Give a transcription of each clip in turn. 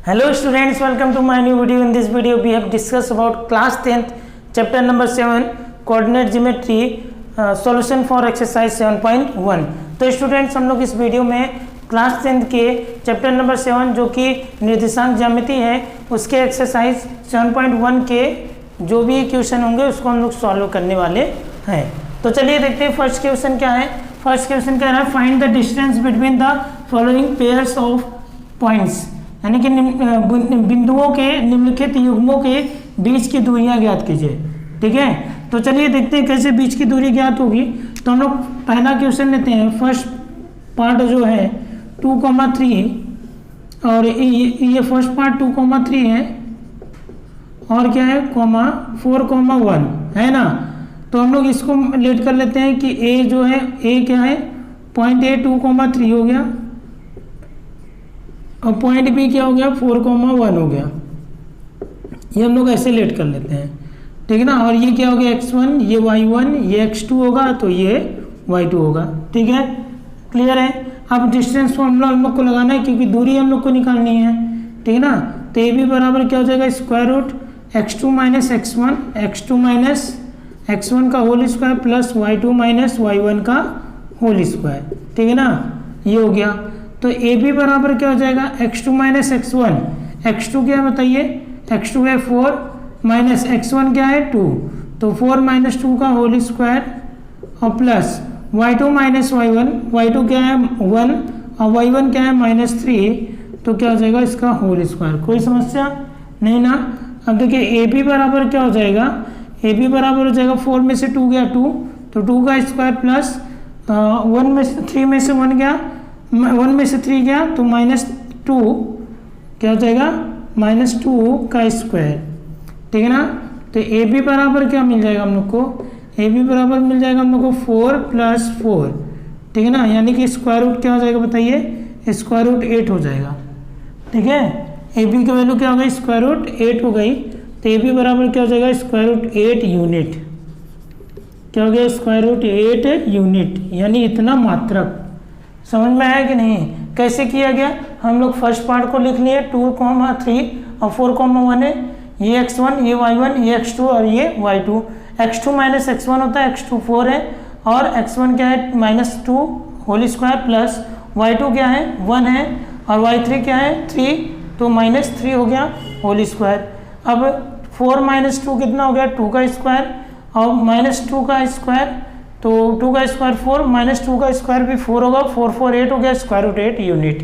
Hello students, welcome to my new video. In this video we have discussed about class 10th chapter number 7 coordinate geometry solution for exercise 7.1. तो students हम लोग इस video में class 10th के chapter number 7 जो कि निर्देशांक ज्यामिति है उसके एक्सरसाइज 7.1 के जो भी क्वेश्चन होंगे उसको हम लोग सॉल्व करने वाले हैं। तो चलिए देखते हैं फर्स्ट क्वेश्चन क्या है। फर्स्ट क्वेश्चन कह रहा है find the distance between the following pairs of points, यानी कि बिंदुओं के निम्नलिखित युग्मों के बीच की दूरियां ज्ञात कीजिए। ठीक है, तो चलिए देखते हैं कैसे बीच की दूरी ज्ञात होगी। तो हम लोग पहला क्वेश्चन लेते हैं। फर्स्ट पार्ट जो है 2,3 और ये फर्स्ट पार्ट 2,3 है और क्या है 4,1 है ना। तो हम लोग इसको लेट कर लेते हैं कि ए जो है ए क्या है पॉइंट ए 2,3 हो गया और पॉइंट बी क्या हो गया 4,1 हो गया। ये हम लोग ऐसे लेट कर लेते हैं, ठीक है ना। और ये क्या हो गया x1, ये y1, ये x2 होगा तो ये y2 होगा। ठीक है, क्लियर है। अब डिस्टेंस फॉर्मूला हम लोग को लगाना है क्योंकि दूरी हम लोग को निकालनी है, ठीक है ना। तो ये भी बराबर क्या हो जाएगा square root x2 minus x1, x2 minus x1 का whole square plus y2 minus y1 का होल स्क्वायर, ठीक है ना। ये हो गया। तो ए भी बराबर क्या हो जाएगा x2 माइनस x1, x2 क्या है बताइए, x2 है 4 माइनस x1 क्या है 2, तो 4 माइनस 2 का होल स्क्वायर और plus y2 minus y1, y2 क्या है 1 और y1 क्या है -3, तो क्या हो जाएगा इसका होल स्क्वायर। कोई समस्या नहीं ना। अब देखिए ए बी बराबर क्या हो जाएगा, ए बी बराबर हो जाएगा 4 में से 2 गया 2, तो 2 का स्क्वायर प्लस 1 में से 3 में से 1 गया 1 में से 3 गया तो -2 क्या हो जाएगा -2 का स्क्वायर, ठीक है ना। तो ए बी बराबर क्या मिल जाएगा हम लोग को, ए बी बराबर मिल जाएगा हम लोग को 4 + 4, ठीक है ना। यानी कि स्क्वायर रूट क्या हो जाएगा बताइए, स्क्वायर रूट 8 हो जाएगा। ठीक है, ए बी की वैल्यू क्या हो गई स्क्वायर रूट 8 हो गई। तो ए बी बराबर क्या हो जाएगा स्क्वायर रूट 8 यूनिट, क्या हो गया स्क्वायर रूट 8 यूनिट, यानी इतना मात्रक। समझ में आया कि नहीं, कैसे किया गया। हम लोग फर्स्ट पार्ट को लिख लिए 2,3 और 4,1 है, ये x1, ये y1, ये x2 और ये y2। x2 माइनस x1 होता है, x2 4 है और x1 क्या है -2 होल स्क्वायर प्लस y2 क्या है 1 है और y3 क्या है 3, तो -3 हो गया होल स्क्वायर। अब 4 - 2 कितना हो गया 2 का स्क्वायर और -2 का स्क्वायर, तो 2 का स्क्वायर 4 -2 का स्क्वायर भी 4 होगा, 4 4 8 हो गया स्क्वायर रूट 8 यूनिट,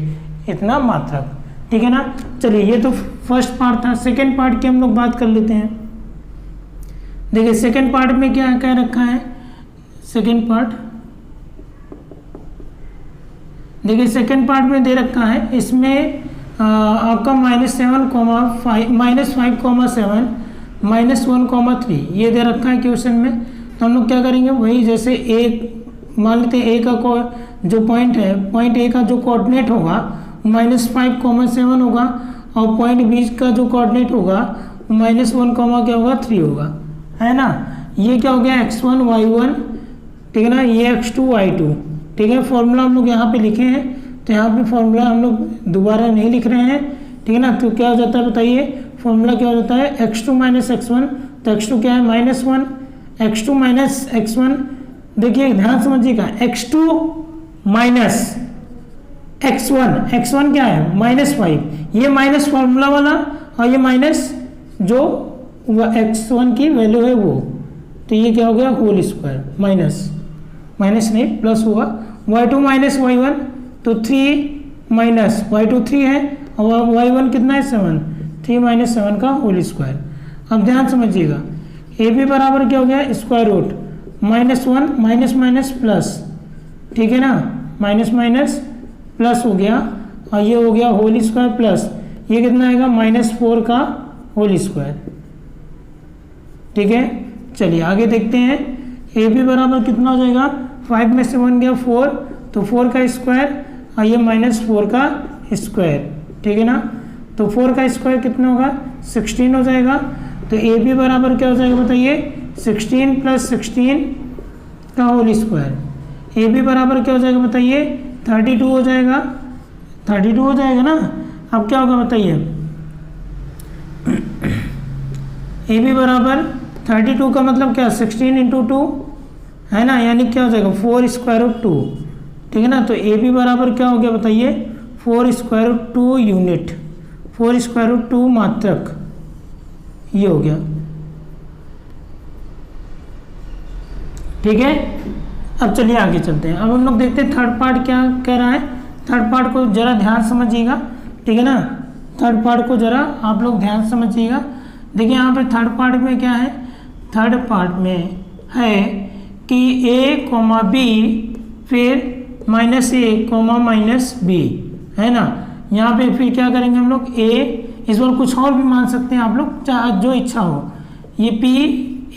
इतना मात्रक, ठीक है ना। चलिए ये तो फर्स्ट पार्ट था। सेकंड पार्ट की हम लोग बात कर लेते हैं। देखिए सेकंड पार्ट में क्या क्या रखा है। सेकंड पार्ट देखिए सेकंड पार्ट में दे रखा है, इसमें आपका -7, -5,7 -1,3 ये दे रखा है क्वेश्चन में। तो हम लोग क्या करेंगे वही जैसे एक मान लेते हैं ए का जो पॉइंट है, पॉइंट ए का जो कोऑर्डिनेट होगा -5,7 होगा और पॉइंट बी का जो कोऑर्डिनेट होगा -1, क्या होगा 3 होगा, है ना। ये क्या हो गया x1 y1, ठीक है ना, ये x2 y2, ठीक है। फॉर्मूला हम लोग यहाँ पे लिखे हैं तो यहाँ पे फॉर्मूला हम लोग दोबारा नहीं लिख रहे हैं, ठीक है ना। तो क्या हो जाता है बताइए, फॉर्मूला क्या हो जाता है x2 माइनस x1, तो x2 क्या है -1, x2 माइनस x1, देखिए ध्यान समझिएगा x2 माइनस x1 क्या है -5, ये माइनस फॉर्मूला वाला और ये माइनस जो x1 की वैल्यू है वो, तो ये क्या हो गया होल स्क्वायर, माइनस नहीं प्लस होगा। y2 माइनस y1, तो 3 माइनस y2 3 है और y1 कितना है 7, 3 - 7 का होल स्क्वायर। अब ध्यान समझिएगा ए बी बराबर क्या हो गया स्क्वायर रूट -1 माइनस प्लस, ठीक है ना, माइनस प्लस हो गया और ये हो गया होल स्क्वायर प्लस ये कितना आएगा -4 का होल स्क्वायर, ठीक है। चलिए आगे देखते हैं। ए बी बराबर कितना हो जाएगा 5 में से 1 गया 4, तो 4 का स्क्वायर और ये -4 का स्क्वायर, ठीक है ना। तो 4 का स्क्वायर कितना होगा 16 हो जाएगा। तो ए बी बराबर क्या हो जाएगा बताइए 16 + 16 का होल स्क्वायर। ए बी बराबर क्या हो जाएगा बताइए 32 हो जाएगा, 32 हो जाएगा ना। अब क्या होगा बताइए ए बी बराबर 32 का मतलब क्या 16 इंटू 2 है ना, यानी क्या हो जाएगा 4 स्क्वायर रूट 2, ठीक है ना। तो ए बी बराबर क्या हो गया बताइए 4 square root 2 unit, 4 square root 2 मात्रक, ये हो गया, ठीक है। अब चलिए आगे चलते हैं। अब हम लोग देखते हैं थर्ड पार्ट क्या कह रहा है। थर्ड पार्ट को जरा ध्यान समझिएगा, ठीक है ना। थर्ड पार्ट को जरा आप लोग ध्यान समझिएगा। देखिए यहाँ पे थर्ड पार्ट में क्या है, थर्ड पार्ट में है कि a कोमा बी फिर माइनस ए कोमा माइनस बी, है ना। यहाँ पे फिर क्या करेंगे हम लोग a, इस बार कुछ और भी मान सकते हैं आप लोग, जो इच्छा हो। ये p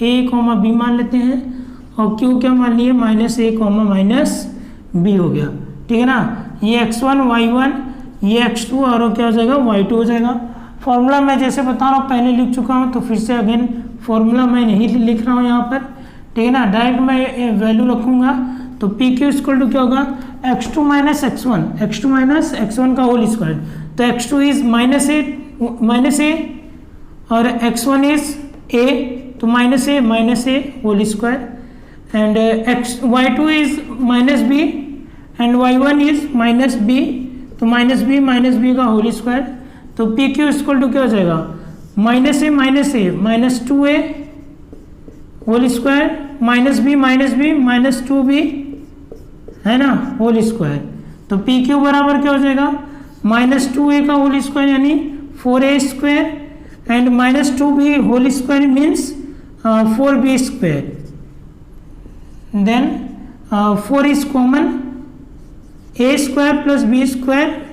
a कोमा बी मान लेते हैं और q क्या मान लिए माइनस ए कोमा माइनस बी हो गया, ठीक है ना। ये x1 y1 ये x2 और क्या हो जाएगा y2 हो जाएगा। फॉर्मूला मैं जैसे बता रहा हूँ पहले लिख चुका हूँ, तो फिर से अगेन फॉर्मूला मैं नहीं लिख रहा हूँ यहाँ पर, ठीक है ना। डायरेक्ट मैं वैल्यू रखूँगा, तो पी क्यू इक्वल टू क्या होगा x2 माइनस x1 का होल स्क्वायर। तो x2 इज माइनस ए और x1 इज a, तो minus a whole square and y2 is minus b and y1 is minus b, तो minus b का whole square. तो P Q equal to क्या हो जाएगा minus a minus 2a whole square minus b minus 2b, है ना, whole square. तो P Q बराबर क्या हो जाएगा माइनस 2a का होल स्क्वायर यानी 4a square and minus 2b whole square means 4b square. Then 4 is common, a square plus b square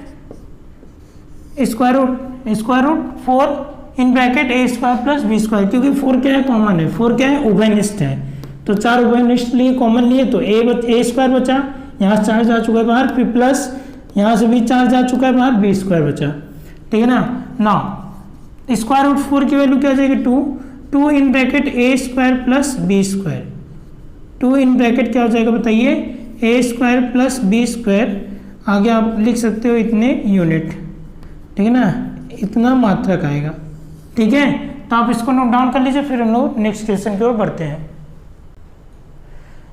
square root 4 in bracket a square plus b square, क्योंकि 4 क्या है common है, 4 क्या है उभयनिष्ठ है, तो 4 उभयनिष्ठ लिए कॉमन लिए तो a स्क्वायर बचा, यहाँ 4 जा चुका है बाहर, फिर प्लस यहाँ से भी 4 जा चुका है बाहर, b स्क्वायर बचा, ठीक है ना। नाउ स्क्वायर रूट 4 की वैल्यू क्या हो जाएगी 2 इन bracket a square plus b square, 2 in bracket क्या हो जाएगा बताइए a square plus b square, आगे आप लिख सकते हो इतने यूनिट, ठीक है ना, इतना मात्रक आएगा, ठीक है। तो आप इसको नोट डाउन कर लीजिए, फिर हम लोग नेक्स्ट क्वेश्चन की ओर बढ़ते हैं।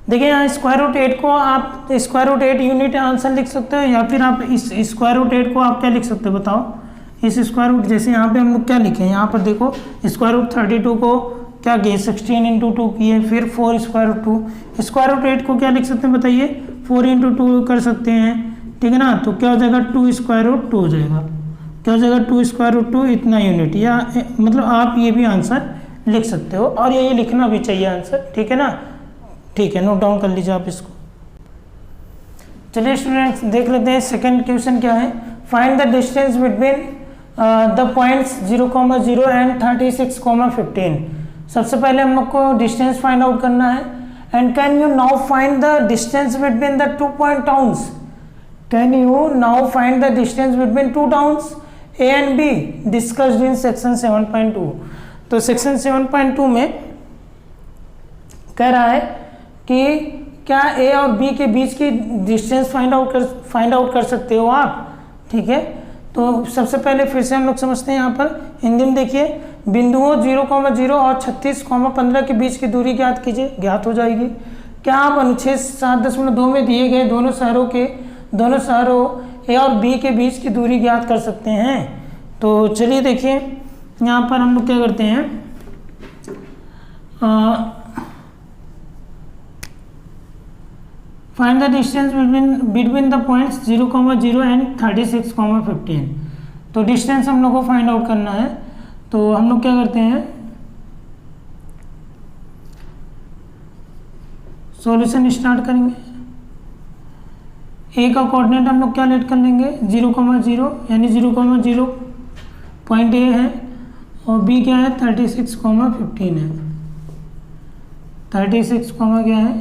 देखिए यहाँ स्क्वायर रूट 8 को आप स्क्वायर रूट 8 यूनिट आंसर लिख सकते हो, या फिर आप इस स्क्वायर रूट 8 को आप क्या लिख सकते हो बताओ। इस स्क्वायर रूट जैसे यहाँ पे हम लोग क्या लिखे हैं, यहाँ पर देखो स्क्वायर रूट 32 को क्या किए 16 इंटू 2 किए, फिर 4 स्क्वायर रूट 2, स्क्वायर रूट 8 को क्या लिख सकते हैं बताइए 4 इंटू 2 कर सकते हैं, ठीक है ना। तो क्या हो जाएगा 2 स्क्वायर रूट 2 हो जाएगा, क्या हो जाएगा 2 स्क्वायर रूट 2 इतना यूनिट, या मतलब आप ये भी आंसर लिख सकते हो और ये लिखना भी चाहिए आंसर, ठीक है ना। ठीक है, नोट डाउन कर लीजिए आप इसको। चलिए स्टूडेंट्स देख लेते हैं सेकंड क्वेश्चन क्या है। Find the distance between the points 0,0 and 36,15। सबसे पहले हम लोग को डिस्टेंस फाइंड आउट करना है। And can you now find the distance between the 2 point towns. Can you now find the distance between 2 towns A and B discussed in section 7.2। तो section 7.2 में कह रहा है कि क्या A और B के बीच की डिस्टेंस फाइंड आउट कर सकते हो आप, ठीक है। तो सबसे पहले फिर से हम लोग समझते हैं, यहाँ पर हिंदी में देखिए, बिंदुओं 0,0 और 36,15 के बीच की दूरी ज्ञात कीजिए, ज्ञात हो जाएगी। क्या आप अनुच्छेद 7.2 में दिए गए दोनों शहरों A और B के बीच की दूरी ज्ञात कर सकते हैं। तो चलिए देखिए यहाँ पर हम लोग क्या करते हैं, find the distance between the points 0,0 and 36,15। तो डिस्टेंस हम लोग को फाइंड आउट करना है। तो हम लोग क्या करते हैं, सॉल्यूशन स्टार्ट करेंगे। ए का कोऑर्डिनेट हम लोग क्या लेट कर लेंगे 0,0 यानी 0,0 पॉइंट ए है, और बी क्या है 36,15 है, 36, क्या है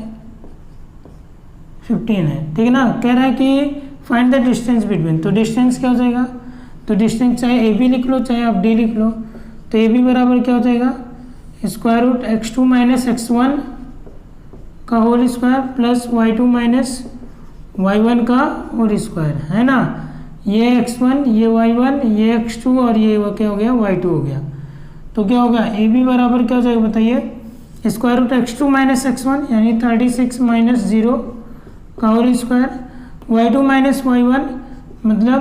15 है, ठीक है ना। कह रहा है कि फाइंड द डिस्टेंस बिटवीन, तो डिस्टेंस क्या हो जाएगा, तो डिस्टेंस चाहे ए बी लिख लो चाहे आप डी लिख लो। तो ए बी बराबर क्या हो जाएगा square root x2 minus x1 का whole square plus y2 minus y1 का होल स्क्वायर, है ना। ये x1 ये y1 ये x2 और ये क्या हो गया y2 हो गया। तो क्या होगा ए बी बराबर क्या हो जाएगा बताइए, square root x2 minus x1 यानी 36 माइनस 0 का whole square, y2 minus y1 मतलब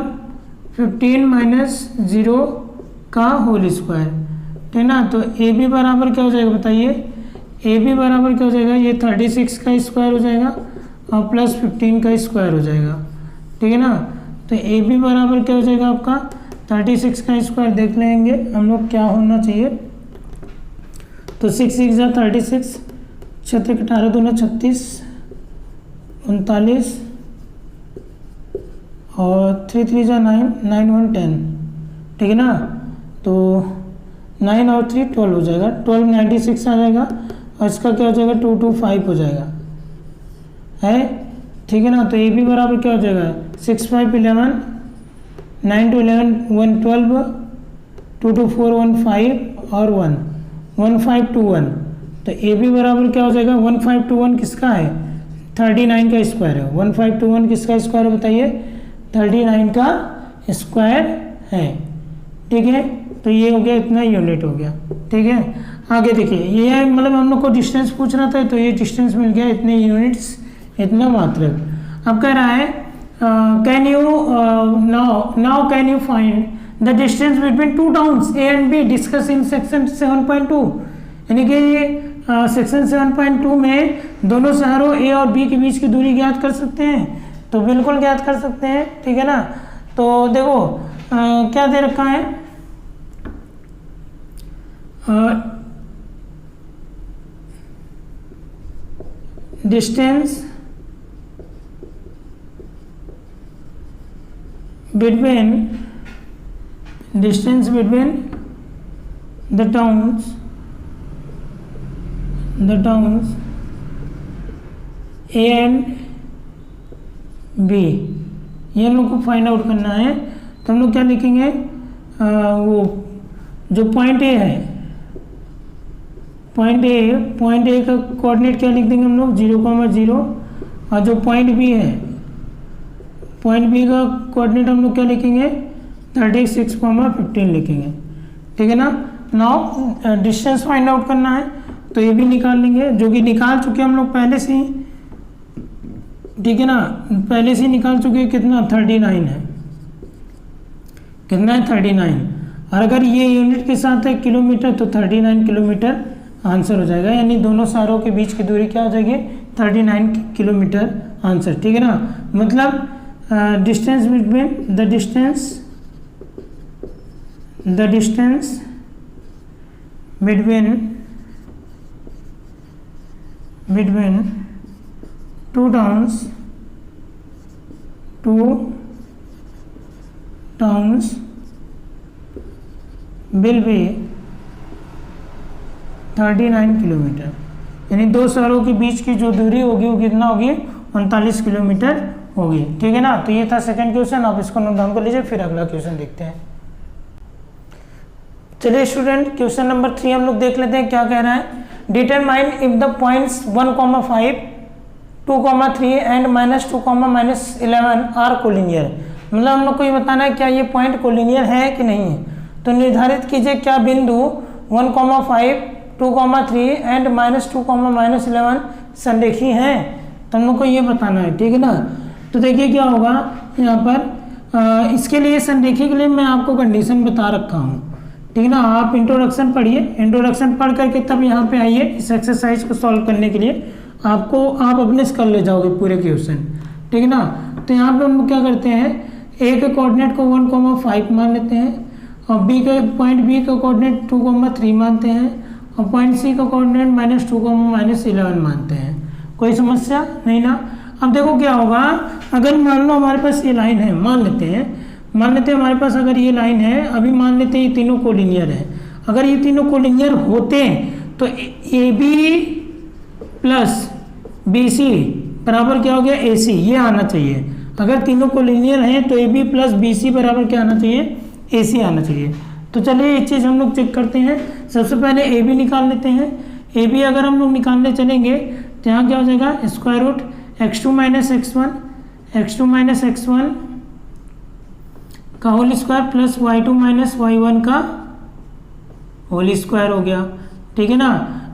15 माइनस 0 का होल स्क्वायर, ठीक ना। तो ए बी बराबर क्या हो जाएगा बताइए, ए बी बराबर क्या हो जाएगा, ये 36 का स्क्वायर हो जाएगा और प्लस 15 का स्क्वायर हो जाएगा, ठीक है ना। तो ए बी बराबर क्या हो जाएगा आपका 36 का स्क्वायर देख लेंगे हम लोग क्या होना चाहिए। तो 6 6 जा 36, 36 18 दूना 36, 39 और 3 3 जा 9, 9 1 10, ठीक है ना। तो 9 और 3 12 हो जाएगा, 12 96 आ जाएगा और इसका क्या हो जाएगा 225 हो जाएगा, है ठीक है ना। तो ए बी बराबर क्या हो जाएगा 6 5 11, 9 2 11 1 12, 2 2 4 1 5 और 1 1 5 2 1। तो ए बी बराबर क्या हो जाएगा 1 5 2 1 किसका है 39 का स्क्वायर है। 1 5 2 1 किसका स्क्वायर है बताइए 39 का स्क्वायर है, ठीक है। तो ये हो गया इतना यूनिट हो गया, ठीक है। आगे देखिए ये मतलब हम लोग को डिस्टेंस पूछना था तो ये डिस्टेंस मिल गया, इतने यूनिट्स इतना मात्रक। अब कह रहा है can you now can you find the distance between two towns A and be discuss in section 7.2। यानी कि ये सेक्शन 7.2 में दोनों शहरों ए और बी के बीच की दूरी ज्ञात कर सकते हैं, तो बिल्कुल ज्ञात कर सकते हैं, ठीक है ना। तो देखो क्या दे रखा है distance between the towns A and B, ये हम लोग को फाइंड आउट करना है। तो हम लोग क्या लिखेंगे वो जो पॉइंट ए है, पॉइंट ए का कोऑर्डिनेट क्या लिख देंगे हम लोग 0,0 और जो पॉइंट बी है पॉइंट बी का कोऑर्डिनेट हम लोग क्या लिखेंगे 36,15 लिखेंगे, ठीक है ना। नाउ डिस्टेंस फाइंड आउट करना है तो ये भी निकाल लेंगे, जो कि निकाल चुके हम लोग पहले से ही, ठीक है ना। पहले से ही निकाल चुके कितना 39 है, कितना है 39। और अगर ये यूनिट के साथ है किलोमीटर तो 39 किलोमीटर आंसर हो जाएगा, यानी दोनों शहरों के बीच की दूरी क्या हो जाएगी 39 किलोमीटर आंसर, ठीक है ना। मतलब distance between the distance between two towns will be 39 kilometre, यानी दो शहरों के बीच की जो दूरी होगी वो कितना होगी 39 किलोमीटर होगी, ठीक है ना। तो ये था सेकंड क्वेश्चन, आप इसको नोट डाउन कर लीजिए, फिर अगला क्वेश्चन देखते हैं। चलिए स्टूडेंट क्वेश्चन नंबर 3 हम लोग देख लेते हैं क्या कह रहा है। Determine if the points 1,5 2,3 and -2, -11 are collinear. मतलब हम लोग को ये बताना है क्या ये पॉइंट कोलिनियर है कि नहीं है। तो निर्धारित कीजिए क्या बिंदु 1,5 2,3 एंड -2, -11 संरेखी हैं, तो हम लोग को ये बताना है, ठीक है ना। तो देखिए क्या होगा यहाँ पर इसके लिए संरेखी के लिए मैं आपको कंडीशन बता रखा हूँ, ठीक है ना। आप इंट्रोडक्शन पढ़िए, इंट्रोडक्शन पढ़ करके तब यहाँ पे आइए इस एक्सरसाइज को सॉल्व करने के लिए आप अपने से कर ले जाओगे पूरे क्वेश्चन, ठीक है ना। तो यहाँ पे हम लोग क्या करते हैं ए के कोऑर्डिनेट को 1,5 मान लेते हैं और बी का पॉइंट बी का कोऑर्डिनेट 2,3 मानते हैं और पॉइंट सी का कोऑर्डिनेट -2, -11 मानते हैं। कोई समस्या नहीं ना। अब देखो क्या होगा, अगर मान लो हमारे पास ये लाइन है, मान लेते हैं हमारे पास अगर ये लाइन है, अभी मान लेते हैं ये तीनों कोलिनियर है। अगर ये तीनों कोलिनियर होते हैं तो A B plus B C बराबर क्या हो गया ए सी, ये आना चाहिए। अगर तीनों कोलिनियर हैं तो A B plus B C बराबर क्या आना चाहिए ए सी आना चाहिए। तो चलिए एक चीज़ हम लोग चेक करते हैं। सबसे पहले ए बी निकाल लेते हैं। ए बी अगर हम लोग निकालने चलेंगे तो यहाँ क्या हो जाएगा square root x2 minus x1 का whole square plus y2 minus y1 का होल स्क्वायर हो गया। ठीक है ना।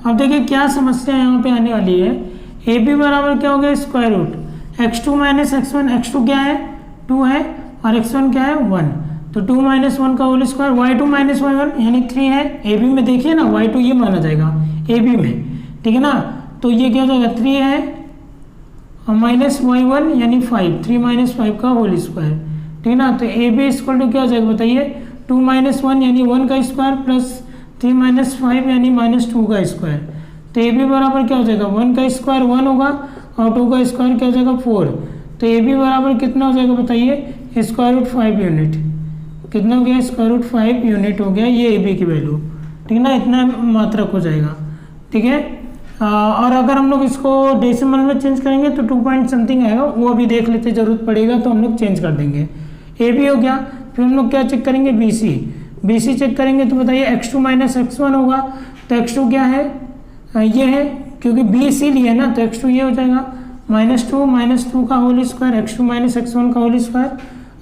अब देखिए क्या समस्या यहाँ पे आने वाली है। ए बी बराबर क्या हो गया, square root x2 minus x1, x2 क्या है 2 है और x1 क्या है 1, तो 2 माइनस 1 का whole square, y2 minus y1 यानी 3 है। ए बी में देखिए ना y2 ये माना जाएगा ए बी में, ठीक है ना। तो ये क्या हो जाएगा 3 है और माइनस y1 यानी 5, 3 माइनस 5 का होल स्क्वायर, ठीक है ना। तो ए बी इक्वल टू क्या हो जाएगा बताइए, 2 माइनस 1 यानी 1 का स्क्वायर प्लस 3 माइनस 5 यानी माइनस 2 का स्क्वायर। तो ए बी बराबर क्या हो जाएगा 1 का स्क्वायर 1 होगा और 2 का स्क्वायर क्या हो जाएगा 4। तो ए बी बराबर कितना हो जाएगा बताइए, स्क्वायर रूट 5 यूनिट। कितना हो गया, स्क्वायर रूट 5 यूनिट हो गया ये ए बी की वैल्यू, ठीक है ना। इतना मात्रक हो जाएगा, ठीक है। और अगर हम लोग इसको डेसिमल में चेंज करेंगे तो 2 पॉइंट समथिंग आएगा, वो अभी देख लेते, जरूरत पड़ेगा तो हम लोग चेंज कर देंगे। ए बी हो गया, फिर हम लोग क्या चेक करेंगे B C. B C check करेंगे तो बताइए x2 माइनस x1 होगा, तो x2 क्या है ये है, क्योंकि बी सी लिए ना तो x2 ये हो जाएगा माइनस टू का whole square, x2 minus x1 का होल स्क्वायर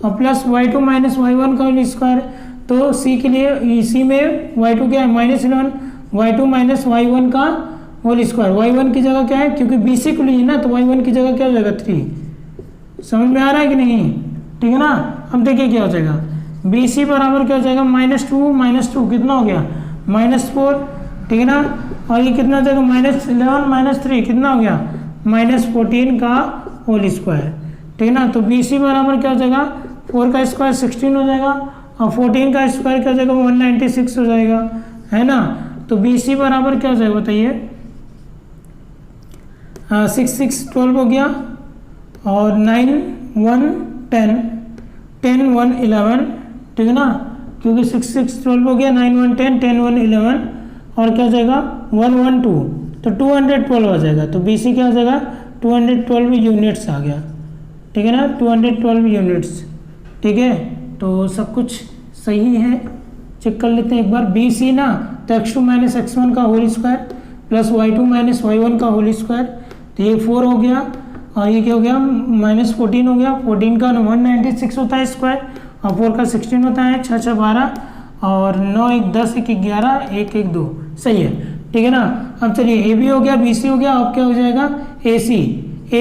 और प्लस y2 माइनस y1 का होल स्क्वायर। तो सी के लिए सी में y2 क्या है -11, y2 माइनस y1 का होल स्क्वायर, y1 की जगह क्या है क्योंकि बी सी को लिए ना तो y1 की जगह क्या हो जाएगा 3। समझ में आ रहा है कि नहीं, ठीक है ना। अब देखिए क्या हो जाएगा, बी सी बराबर क्या हो जाएगा -2 कितना हो गया -4, ठीक है ना। और ये कितना हो जाएगा -11 -3 कितना हो गया -14 का होल स्क्वायर, ठीक है ना। तो बी सी बराबर क्या हो जाएगा 4 का स्क्वायर 16 हो जाएगा और 14 का स्क्वायर क्या हो जाएगा 196 हो जाएगा, है ना। तो बी सी बराबर क्या हो जाएगा बताइए 6 6 12 हो गया और 9 1 10 10 1 11, ठीक है ना, क्योंकि 6 6 12 हो गया, 9 1 10 10 1 11 और क्या हो जाएगा 1 1 2, तो 212 आ जाएगा। तो बी सी क्या हो जाएगा 212 यूनिट्स आ गया, ठीक है ना, 212 यूनिट्स, ठीक है। तो सब कुछ सही है, चेक कर लेते हैं एक बार। बी सी ना तो x2 माइनस x1 का whole square plus y2 minus y1 का होल स्क्वायर, तो ये 4 हो गया और ये क्या हो गया -14 हो गया। 14 का 196 होता है स्क्वायर और 4 का 16 होता है, 6 6 12 और 9 1 10 1 11 1 1 2, सही है, ठीक है ना। अब चलिए ए बी हो गया, बी सी हो गया, अब क्या हो जाएगा ए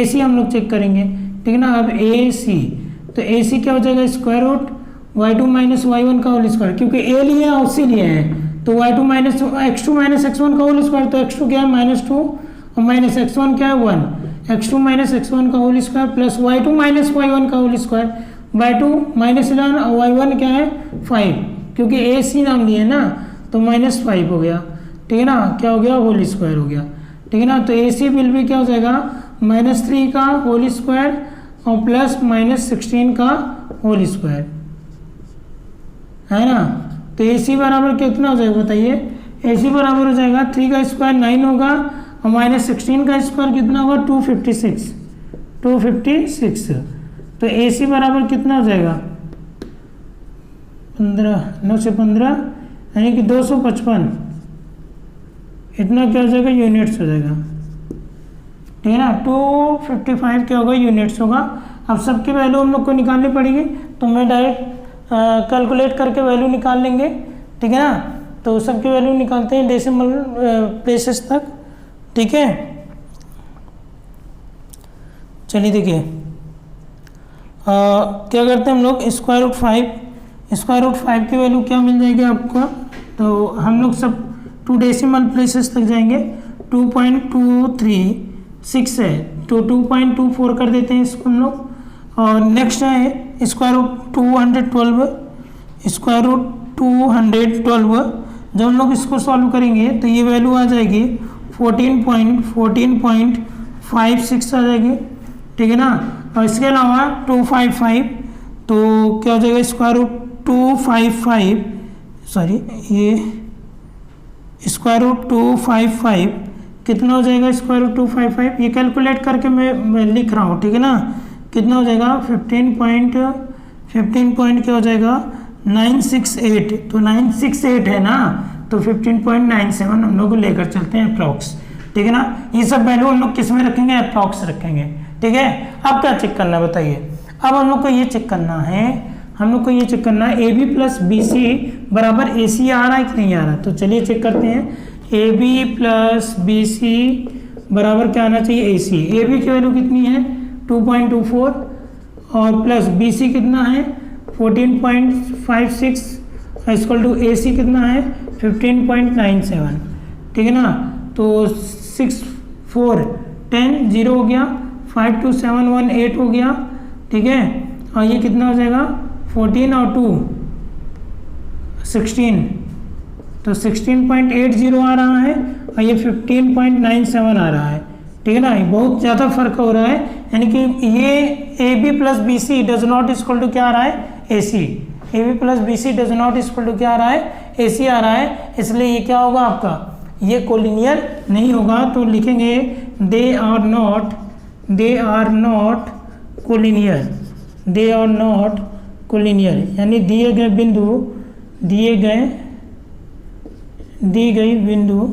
सी हम लोग चेक करेंगे, ठीक है ना। अब ए सी, तो ए सी क्या हो जाएगा square root y2 minus y1 का होल स्क्वायर, क्योंकि ए लिए और सी लिए हैं तो y2 minus x2 minus x1 का होल स्क्वायर, तो x2 क्या है -2 और माइनस x1 क्या है 1, x2 माइनस x1 का whole square plus y2 minus y1 का होल स्क्वायर, y2 -11 और y1 क्या है 5, क्योंकि ए सी नाम लिए ना तो -5 हो गया, ठीक है ना, क्या हो गया होल स्क्वायर हो गया, ठीक है ना। तो ए सी बिल भी क्या हो जाएगा -3 का होल स्क्वायर और प्लस -16 का होल स्क्वायर, है ना। तो ए सी बराबर कितना हो जाएगा बताइए, ए सी बराबर हो जाएगा 3 का स्क्वायर 9 होगा और -16 का स्क्वायर कितना होगा 256। तो ए सी बराबर कितना हो जाएगा 15, 9 से 15 यानी कि 255, इतना क्या हो जाएगा यूनिट्स हो जाएगा, ठीक है ना। 255 क्या होगा यूनिट्स होगा। अब सबकी वैल्यू हम लोग को निकालनी पड़ेगी, तो मैं डायरेक्ट कैलकुलेट करके वैल्यू निकाल लेंगे, ठीक है ना। तो सबकी वैल्यू निकालते हैं डेसिमल प्लेसेस तक, ठीक है। चलिए देखिए क्या करते हैं हम लोग स्क्वायर रूट 5 की वैल्यू क्या मिल जाएगी आपको, तो हम लोग सब 2 डेसिमल प्लेसेस तक जाएंगे। 2.236 है तो 2.24 कर देते हैं इसको हम लोग। और नेक्स्ट है स्क्वायर रूट 212, जब हम लोग इसको सॉल्व करेंगे तो ये वैल्यू आ जाएगी 14.56 आ जाएगी, ठीक है ना। और इसके अलावा 255, तो क्या हो जाएगा स्क्वायर रूट 255, सॉरी ये स्क्वायर रूट 255 कितना हो जाएगा स्क्वायर रूट 255, ये कैलकुलेट करके मैं लिख रहा हूँ, ठीक है ना। कितना हो जाएगा 15 पॉइंट क्या हो जाएगा 968, तो 968 है ना, तो 15.97 हम लोग लेकर चलते हैं अप्रॉक्स, ठीक है ना। ये सब वैल्यू हम लोग किस में रखेंगे, अप्रॉक्स रखेंगे, ठीक है। अब क्या चेक करना है बताइए, अब हम लोग को ये चेक करना है हम लोग को ये चेक करना है A B plus B C बराबर ए सी आ रहा है कि नहीं आ रहा। तो चलिए चेक करते हैं, A B plus B C बराबर क्या आना चाहिए, ए सी। ए बी की वैल्यू कितनी है 2.24 और प्लस बी सी कितना है 14.56 इक्वल टू ए सी कितना है 15.97, ठीक है ना। तो 6 4 10 0 हो गया, 5 2 7 1 8 हो गया, ठीक है। और ये कितना हो जाएगा 14 और 2 16, तो 16.80 आ रहा है और ये 15.97 आ रहा है, ठीक है ना। बहुत ज़्यादा फर्क हो रहा है, यानी कि ये A B plus B C does not equal to क्या आ रहा है A C. A B plus B C does not equal to क्या आ रहा है ए सी आ रहा है, इसलिए ये क्या होगा आपका, ये कोलिनियर नहीं होगा। तो लिखेंगे they are not collinear, they are not collinear, यानी दिए गए बिंदु दी गई बिंदु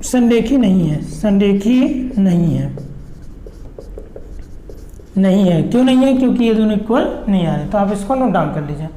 संरेखी नहीं है, नहीं है। क्यों नहीं है, क्योंकि ये दोनों इक्वल नहीं आ रहे। तो आप इसको नोट डाउन कर लीजिए।